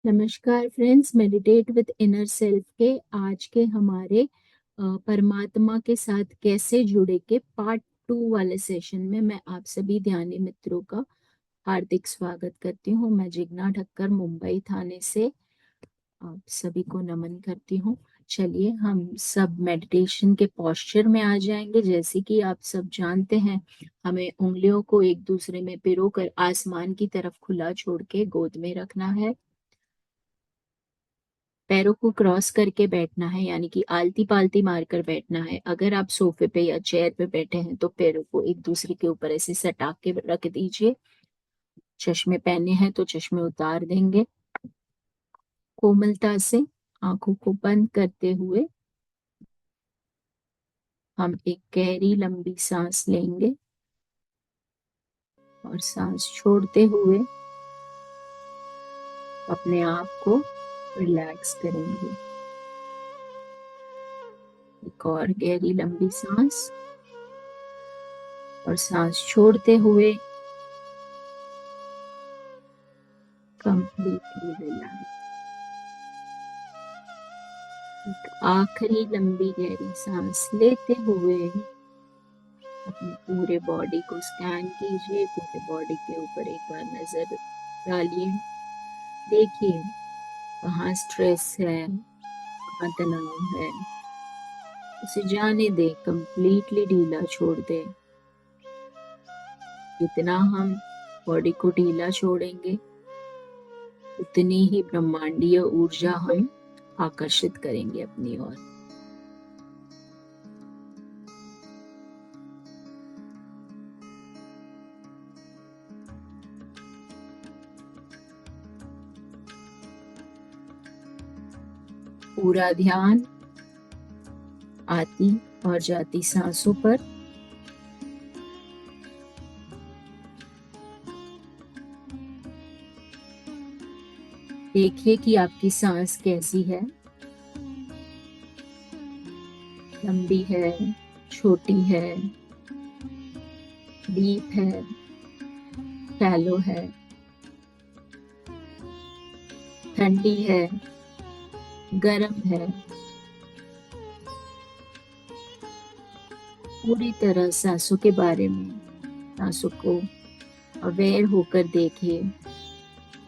नमस्कार friends, meditate with inner self के आज के हमारे परमात्मा के साथ कैसे जुड़े के पार्ट 2 वाले सेशन में मैं आप सभी ध्यानी मित्रों का हार्दिक स्वागत करती हूँ। मैं जिग्ना ठक्कर मुंबई थाने से आप सभी को नमन करती हूँ। चलिए हम सब मेडिटेशन के पोस्चर में आ जाएंगे। जैसे कि आप सब जानते हैं, हमें उंगलियों को एक दूसरे में पिरोकर आसमान की तरफ खुला छोड़ के गोद में रखना है। पैरों को क्रॉस करके बैठना है, यानी कि आलती पालती मारकर बैठना है। अगर आप सोफे पे या चेयर पे बैठे हैं तो पैरों को एक दूसरे के ऊपर ऐसे सटा के रख दीजिए। चश्मे पहने हैं तो चश्मे उतार देंगे। कोमलता से आंखों को बंद करते हुए हम एक गहरी लंबी सांस लेंगे और सांस छोड़ते हुए अपने आप को रिलैक्स करेंगे। एक और गहरी लंबी सांस और सांस छोड़ते हुए कंप्लीटली रिलैक्स। एक आखिरी लंबी गहरी सांस लेते हुए अपने पूरे बॉडी को स्कैन कीजिए। पूरे बॉडी के ऊपर एक बार नजर डालिए, देखिए कहाँ स्ट्रेस है, कहाँ तनाव है, उसे जाने दे, कंप्लीटली ढीला छोड़ दे। जितना हम बॉडी को ढीला छोड़ेंगे उतनी ही ब्रह्मांडीय ऊर्जा हम आकर्षित करेंगे अपनी ओर। पूरा ध्यान आती और जाती सांसों पर। देखिए कि आपकी सांस कैसी है, लंबी है, छोटी है, डीप है, शैलो है, ठंडी है, गर्म है। पूरी तरह सांसों के बारे में, सांसों को अवेयर होकर देखिए।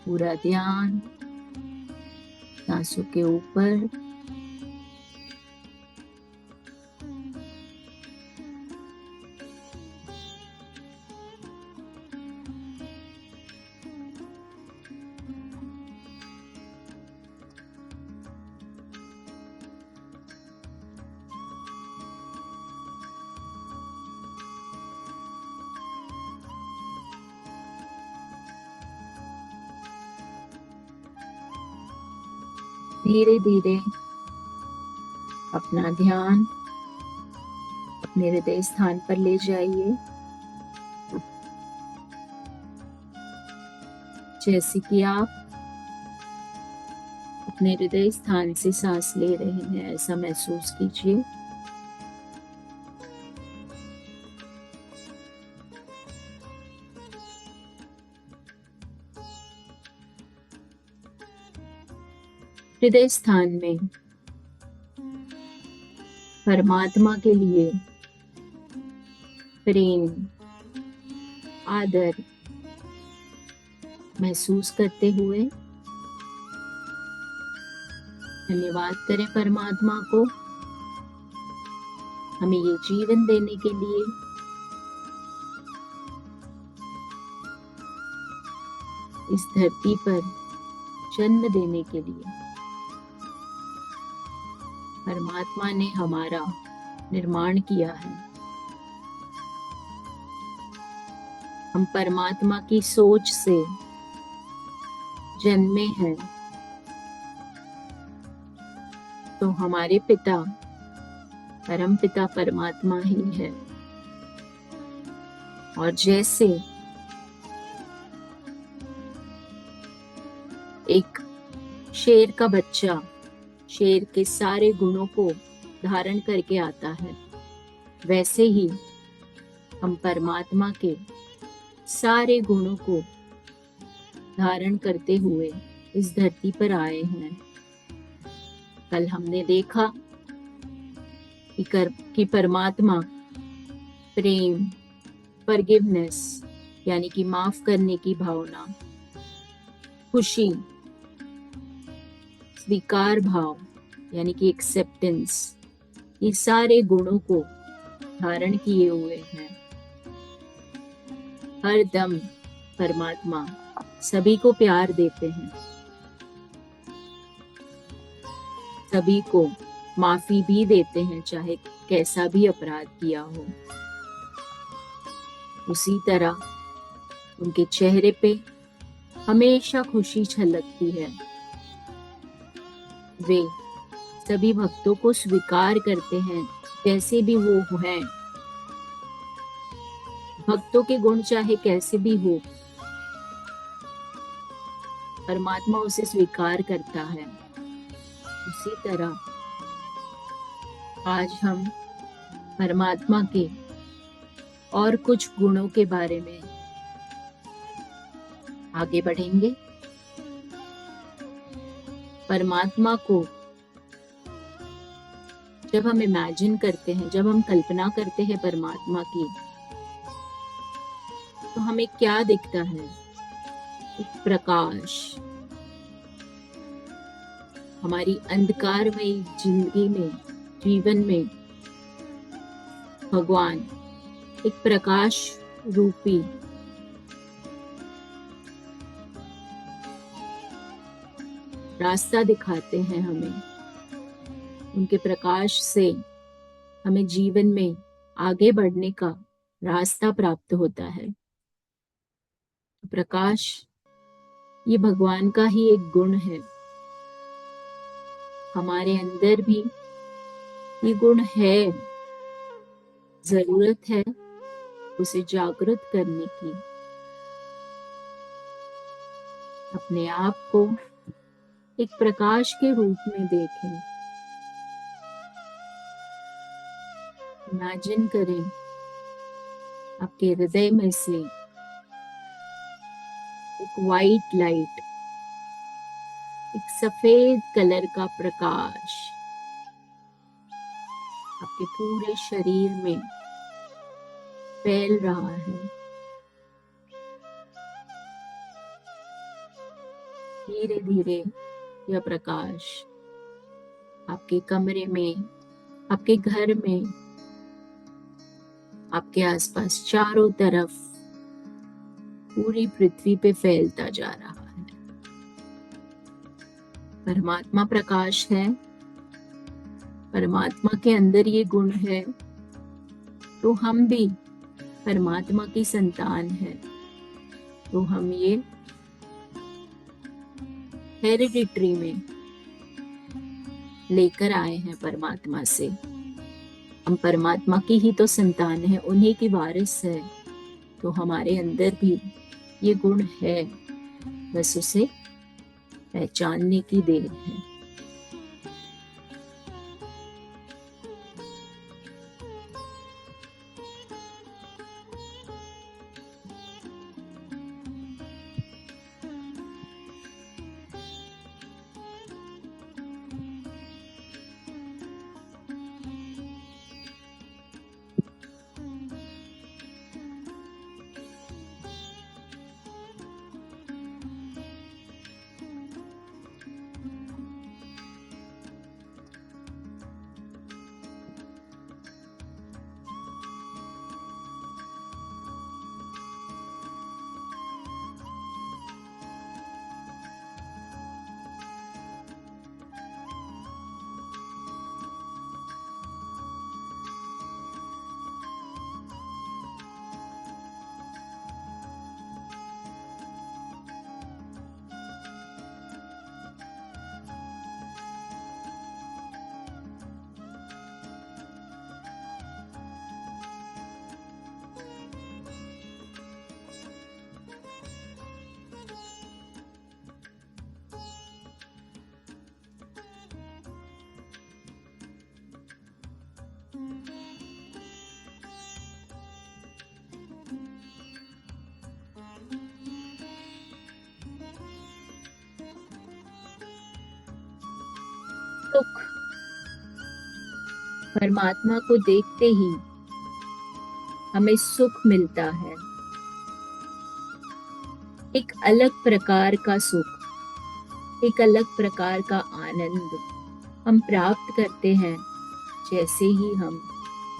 पूरा ध्यान सांसों के ऊपर। धीरे धीरे अपना ध्यान अपने हृदय स्थान पर ले जाइए। जैसे कि आप अपने हृदय स्थान से सांस ले रहे हैं, ऐसा महसूस कीजिए। हृदय स्थान में परमात्मा के लिए प्रेम, आदर महसूस करते हुए धन्यवाद करें परमात्मा को, हमें ये जीवन देने के लिए, इस धरती पर जन्म देने के लिए। परमात्मा ने हमारा निर्माण किया है। हम परमात्मा की सोच से जन्मे हैं, तो हमारे पिता परम पिता परमात्मा ही है। और जैसे एक शेर का बच्चा शेर के सारे गुणों को धारण करके आता है, वैसे ही हम परमात्मा के सारे गुणों को धारण करते हुए इस धरती पर आए हैं। कल हमने देखा कि परमात्मा प्रेम, फॉरगिवनेस यानी कि माफ करने की भावना, खुशी, स्वीकार भाव यानी कि एक्सेप्टेंस, ये सारे गुणों को धारण किए हुए हैं। हर दम परमात्मा सभी को प्यार देते हैं, सभी को माफी भी देते हैं, चाहे कैसा भी अपराध किया हो। उसी तरह उनके चेहरे पे हमेशा खुशी छलकती है। वे सभी भक्तों को स्वीकार करते हैं जैसे भी वो हैं। भक्तों के गुण चाहे कैसे भी हो, परमात्मा उसे स्वीकार करता है। उसी तरह आज हम परमात्मा के और कुछ गुणों के बारे में आगे बढ़ेंगे। परमात्मा को जब हम इमेजिन करते हैं, जब हम कल्पना करते हैं परमात्मा की, तो हमें क्या दिखता है? एक प्रकाश। हमारी अंधकारमयी जिंदगी में, जीवन में भगवान एक प्रकाश रूपी रास्ता दिखाते हैं हमें। उनके प्रकाश से हमें जीवन में आगे बढ़ने का रास्ता प्राप्त होता है। प्रकाश ये भगवान का ही एक गुण है। हमारे अंदर भी ये गुण है। जरूरत है उसे जागृत करने की। अपने आप को एक प्रकाश के रूप में देखें। इमेजिन करें आपके हृदय में से एक वाइट लाइट, एक सफेद कलर का प्रकाश आपके पूरे शरीर में फैल रहा है। धीरे धीरे यह प्रकाश आपके कमरे में, आपके घर में, आपके आसपास चारों तरफ पूरी पृथ्वी पे फैलता जा रहा है। परमात्मा प्रकाश है। परमात्मा के अंदर ये गुण है, तो हम भी परमात्मा की संतान है। तो हम ये हेरिडिटरी में लेकर आए हैं परमात्मा से। हम परमात्मा की ही तो संतान है, उन्हीं की वारिस है। तो हमारे अंदर भी ये गुण है, बस उसे पहचानने की देर है। सुख, परमात्मा को देखते ही हमें सुख मिलता है। एक अलग प्रकार का सुख, एक अलग प्रकार का आनंद हम प्राप्त करते हैं जैसे ही हम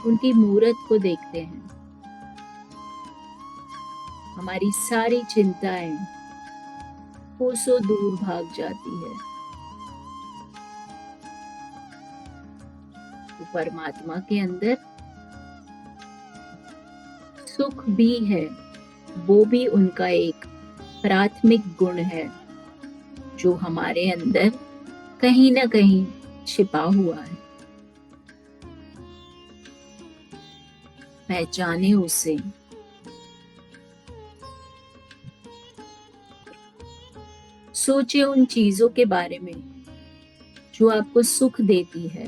उनकी मूरत को देखते हैं। हमारी सारी चिंताएं कोसों दूर भाग जाती है। तो परमात्मा के अंदर सुख भी है, वो भी उनका एक प्राथमिक गुण है जो हमारे अंदर कहीं ना कहीं छिपा हुआ है। पहचाने उसे। सोचे उन चीजों के बारे में जो आपको सुख देती है।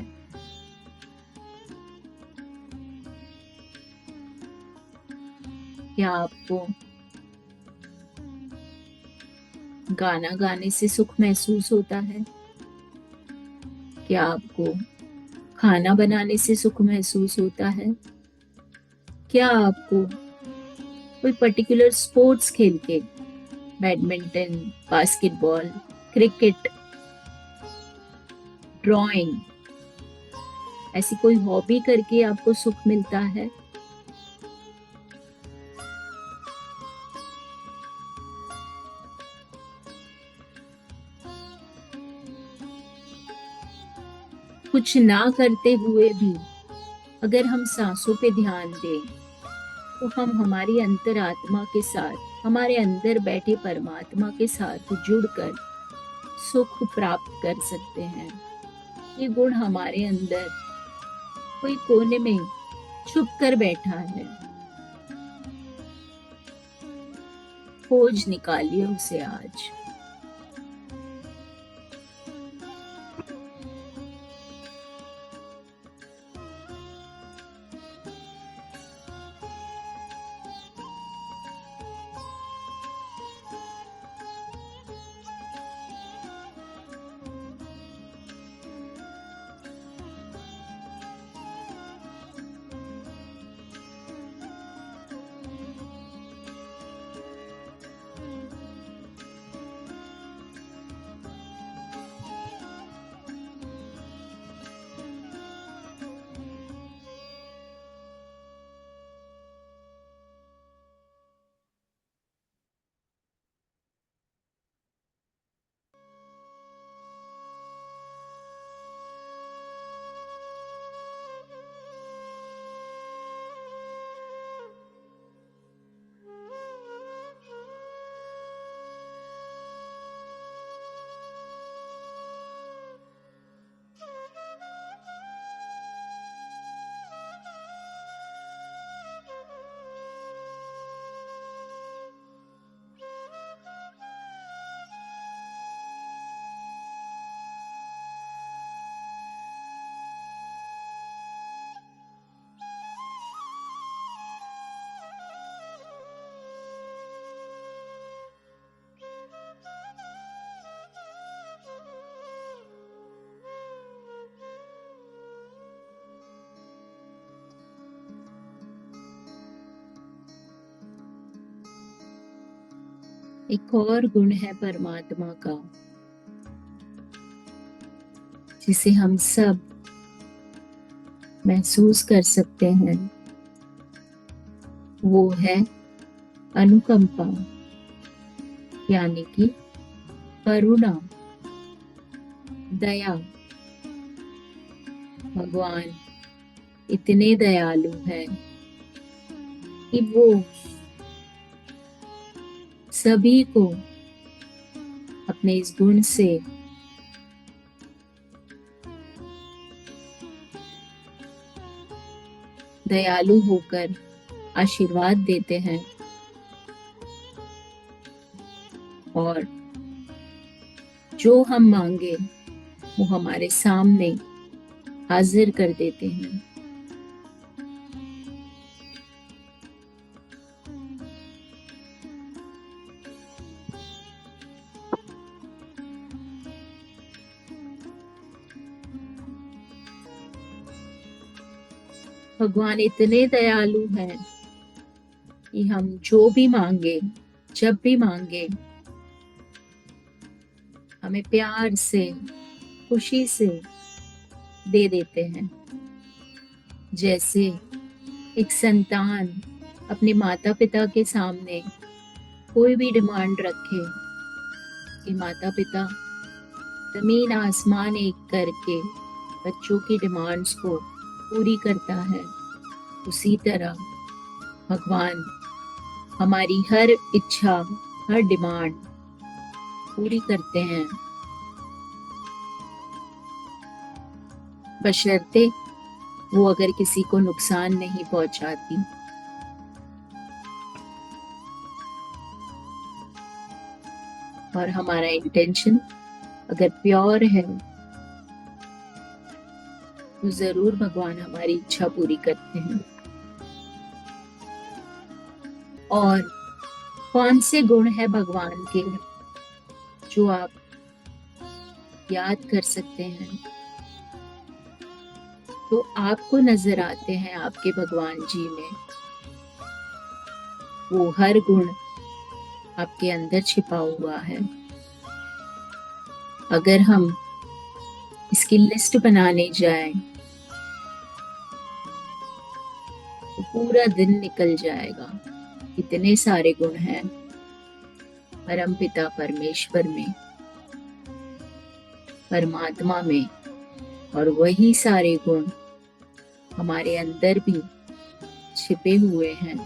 क्या आपको गाना गाने से सुख महसूस होता है? क्या आपको खाना बनाने से सुख महसूस होता है? क्या आपको कोई पर्टिकुलर स्पोर्ट्स खेल के, बैडमिंटन, बास्केटबॉल, क्रिकेट, ड्राइंग, ऐसी कोई हॉबी करके आपको सुख मिलता है? कुछ ना करते हुए भी अगर हम सांसों पे ध्यान दें तो हम हमारी अंतरात्मा के साथ, हमारे अंदर बैठे परमात्मा के साथ जुड़कर सुख प्राप्त कर सकते हैं। ये गुण हमारे अंदर कोई कोने में छुप कर बैठा है। खोज निकालिए उसे आज। एक और गुण है परमात्मा का जिसे हम सब महसूस कर सकते हैं, वो है अनुकंपा, यानी कि करुणा, दया। भगवान इतने दयालु हैं कि वो सभी को अपने इस गुण से दयालु होकर आशीर्वाद देते हैं और जो हम मांगे वो हमारे सामने हाजिर कर देते हैं। भगवान इतने दयालु हैं कि हम जो भी मांगे, जब भी मांगे, हमें प्यार से, खुशी से दे देते हैं। जैसे एक संतान अपने माता पिता के सामने कोई भी डिमांड रखे कि माता पिता जमीन आसमान एक करके बच्चों की डिमांड्स को पूरी करता है, उसी तरह भगवान हमारी हर इच्छा, हर डिमांड पूरी करते हैं, बशर्ते वो अगर किसी को नुकसान नहीं पहुंचाती। और हमारा इंटेंशन अगर प्योर है तो जरूर भगवान हमारी इच्छा पूरी करते हैं। और कौन से गुण है भगवान के जो आप याद कर सकते हैं, तो आपको नजर आते हैं आपके भगवान जी में? वो हर गुण आपके अंदर छिपा हुआ है। अगर हम इसकी लिस्ट बनाने जाएं तो पूरा दिन निकल जाएगा। इतने सारे गुण हैं परमपिता परमेश्वर में, परमात्मा में, और वही सारे गुण हमारे अंदर भी छिपे हुए हैं।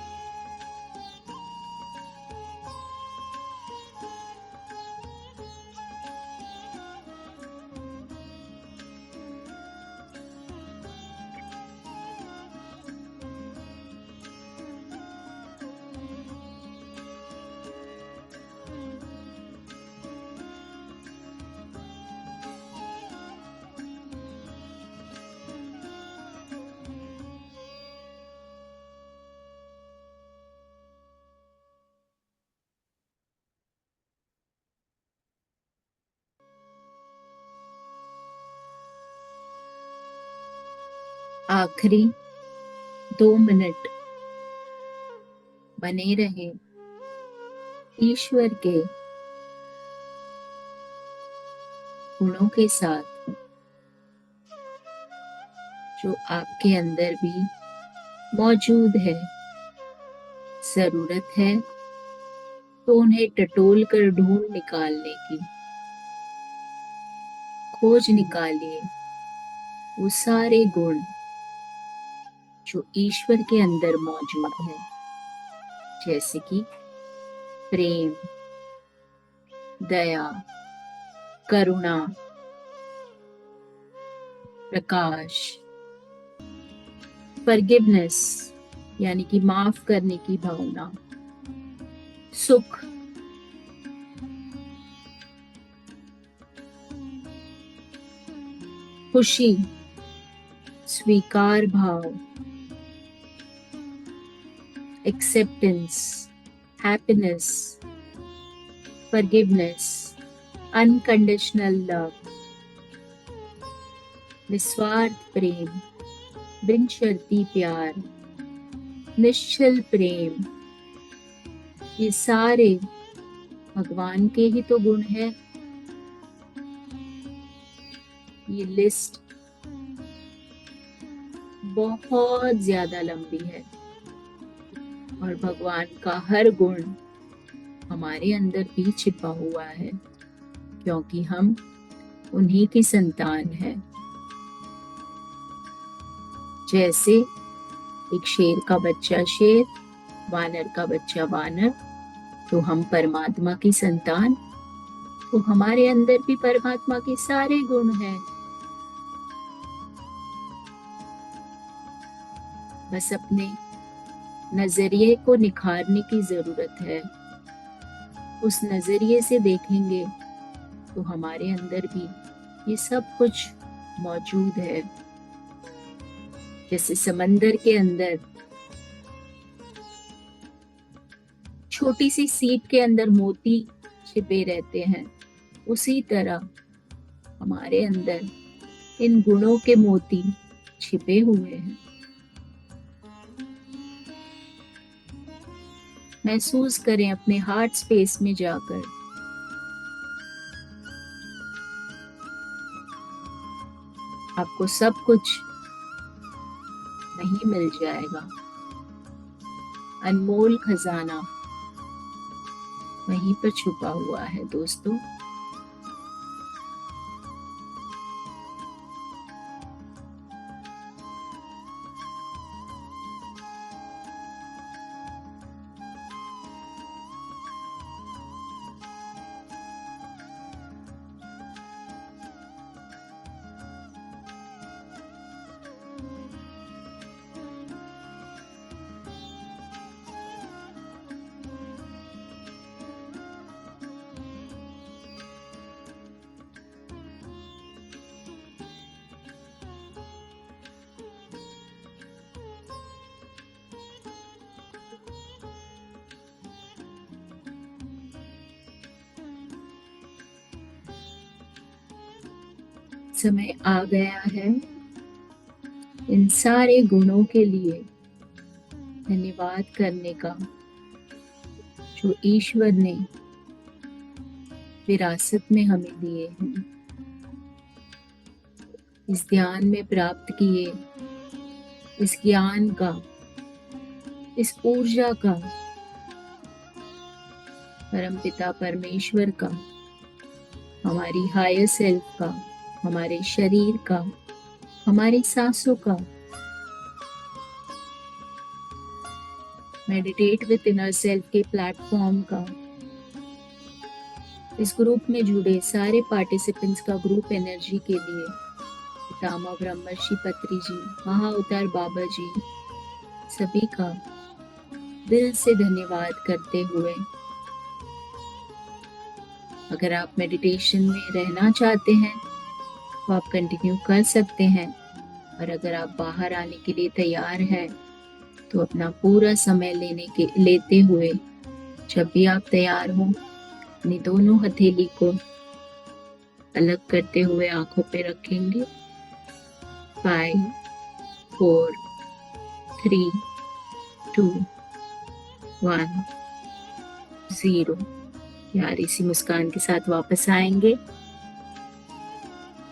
आखिरी 2 मिनट बने रहे ईश्वर के गुणों के साथ जो आपके अंदर भी मौजूद है। जरूरत है तो उन्हें टटोल कर ढूंढ निकालने की, खोज निकालिए वो सारे गुण जो ईश्वर के अंदर मौजूद है, जैसे कि प्रेम, दया, करुणा, प्रकाश, फॉरगिवनेस यानी कि माफ करने की भावना, सुख, खुशी, स्वीकार भाव, acceptance, happiness, forgiveness, unconditional love, निस्वार्थ प्रेम, बिन शर्ती प्यार, निश्चल प्रेम, ये सारे भगवान के ही तो गुण हैं। ये लिस्ट बहुत ज्यादा लंबी है और भगवान का हर गुण हमारे अंदर भी छिपा हुआ है, क्योंकि हम उन्हीं की संतान हैं। जैसे एक शेर का बच्चा शेर, वानर का बच्चा वानर, तो हम परमात्मा की संतान, तो हमारे अंदर भी परमात्मा के सारे गुण हैं। बस अपने नजरिए को निखारने की जरूरत है। उस नजरिए से देखेंगे तो हमारे अंदर भी ये सब कुछ मौजूद है। जैसे समंदर के अंदर छोटी सी सीप के अंदर मोती छिपे रहते हैं, उसी तरह हमारे अंदर इन गुणों के मोती छिपे हुए हैं। महसूस करें अपने हार्ट स्पेस में जाकर। आपको सब कुछ नहीं मिल जाएगा। अनमोल खजाना वहीं पर छुपा हुआ है दोस्तों। समय आ गया है इन सारे गुणों के लिए धन्यवाद करने का, जो ईश्वर ने विरासत में हमें दिए हैं, इस ध्यान में प्राप्त किए, इस ज्ञान का, इस ऊर्जा का, परमपिता परमेश्वर का, हमारी हायर सेल्फ का, हमारे शरीर का, हमारी सांसों का। मेडिटेट विद इनर सेल्फ के प्लेटफॉर्म का, इस ग्रुप में जुड़े सारे पार्टिसिपेंट्स का ग्रुप एनर्जी के लिए पितामह ब्रह्मर्षि पत्री जी, महाअवतार बाबा जी, सभी का दिल से धन्यवाद करते हुए, अगर आप मेडिटेशन में रहना चाहते हैं तो आप कंटिन्यू कर सकते हैं, और अगर आप बाहर आने के लिए तैयार हैं तो अपना पूरा समय लेते हुए, जब भी आप तैयार हो, अपनी दोनों हथेली को अलग करते हुए आंखों पे रखेंगे। 5 4 3 2 1 0। प्यारी सी मुस्कान के साथ वापस आएंगे,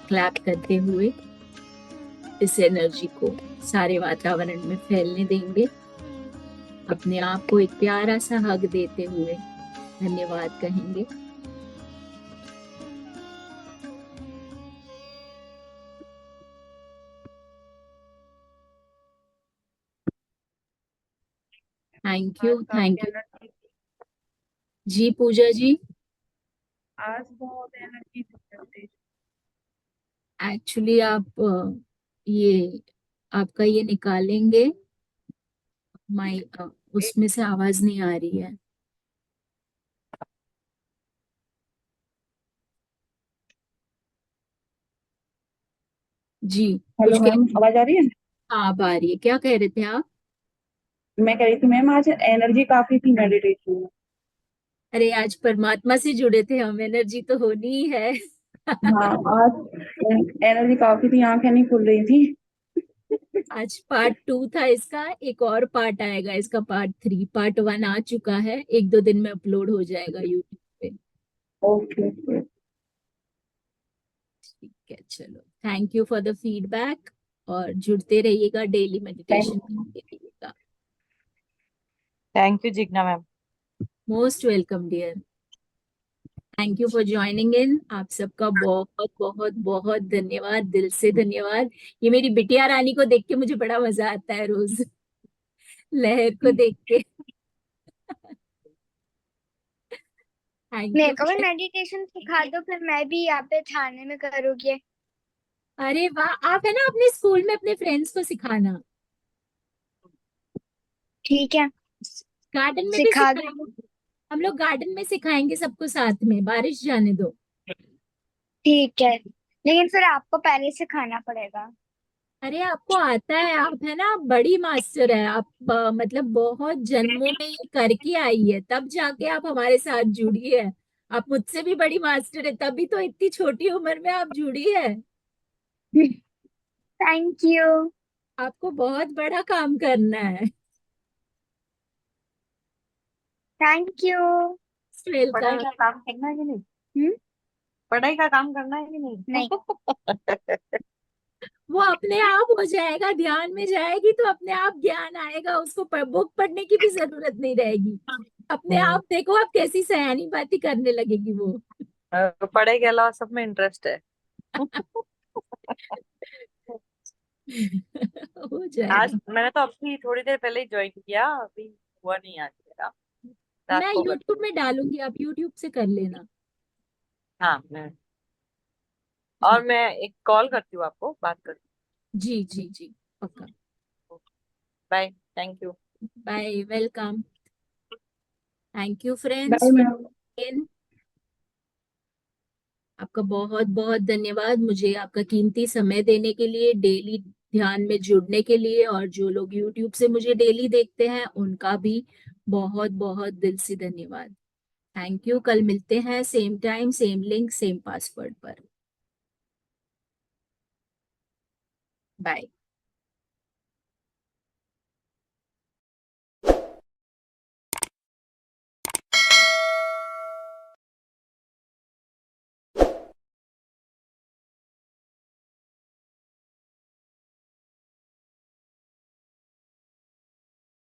क्लैप करते हुए इस एनर्जी को सारे वातावरण में फैलने देंगे। अपने आप को एक प्यारा सा हग देते हुए धन्यवाद कहेंगे। थैंक यू, आज थैंक काफी यू। एनर्जी, जी पूजा जी, आज बहुत एनर्जी थी। एक्चुअली आप ये आपका ये निकालेंगे, एक उसमें से आवाज नहीं आ रही है। जी, हेलो कुछ मैम, कह। आवाज आ रही है? हाँ, अब आ रही है। क्या कह रहे थे आप? मैं कह रही थी मैम, आज एनर्जी काफी थी मेडिटेशन में। अरे आज परमात्मा से जुड़े थे हम, एनर्जी तो होनी ही है। हाँ, आज एनर्जी काफी थी, आंखें नहीं खुल रही थी। आज पार्ट 2 था इसका, एक और पार्ट आएगा इसका, पार्ट 3। पार्ट 1 आ चुका है, 1-2 दिन में अपलोड हो जाएगा यूट्यूब पे। Okay okay. ठीक है, चलो, thank you for the feedback, और जुड़ते रहिएगा, डेली मेडिटेशन थैंक करते रहिएगा। Thank you Jigna ma'am. Most welcome dear. Thank you for joining in. आप सबका बहुत बहुत बहुत धन्यवाद, दिल से धन्यवाद। ये मेरी बिटिया रानी को देख के मुझे बड़ा मजा आता है रोज, लहर को देख के। थैंक मेरे यू। को भी मेडिटेशन सिखा दो, फिर मैं भी यहाँ पे थाने में करूँगी। अरे वाह, आप है ना अपने स्कूल में अपने फ्रेंड्स को सिखाना, ठीक है, गार्डन में भी सिखा दो। सिखाएंगे। हम लोग गार्डन में सिखाएंगे सबको साथ में, बारिश जाने दो। ठीक है, लेकिन फिर आपको पहले सिखाना पड़ेगा। अरे आपको आता है, आप है ना बड़ी मास्टर है आप, मतलब बहुत जन्मों में ये करके आई है, तब जाके आप हमारे साथ जुड़ी है। आप मुझसे भी बड़ी मास्टर है, तभी तो इतनी छोटी उम्र में आप जुड़ी है। Thank you. आपको बहुत बड़ा काम करना है। Thank you. पढ़ाई वेलकम। का काम करना है कि नहीं? हम्म, पढ़ाई का काम करना है कि नहीं? नहीं। वो अपने आप हो जाएगा, ध्यान में जाएगी तो अपने आप ज्ञान आएगा, उसको बुक पढ़ने की भी जरूरत नहीं रहेगी। अपने आप देखो आप कैसी सयानी बातें करने लगेगी वो। पढ़ाई के अलावा सब में इंटरेस्ट है। हो आज जाएगा। मैंने तो अभी थोड़ी देर पहले ही ज्वाइन किया, अभी हुआ नहीं आज मेरा। रात मैं को कर। यूट्यूब में डालूंगी, आप यूट्यूब से कर लेना। हाँ मैं, और ठीक। मैं एक कॉल करती हूँ आपको, बात करती जी जी जी, पक्का। हूँ। Bye, thank you. Bye, welcome. Thank you bye friends. Ma'am. आपका बहुत बहुत धन्यवाद मुझे आपका कीमती समय देने के लिए, डेली ध्यान में जुड़ने के लिए, और जो लोग यूट्यूब से मुझे डेली देखते हैं उनका भी बहुत बहुत दिल से धन्यवाद। Thank you. कल मिलते हैं same time, same link, same password पर। बाय।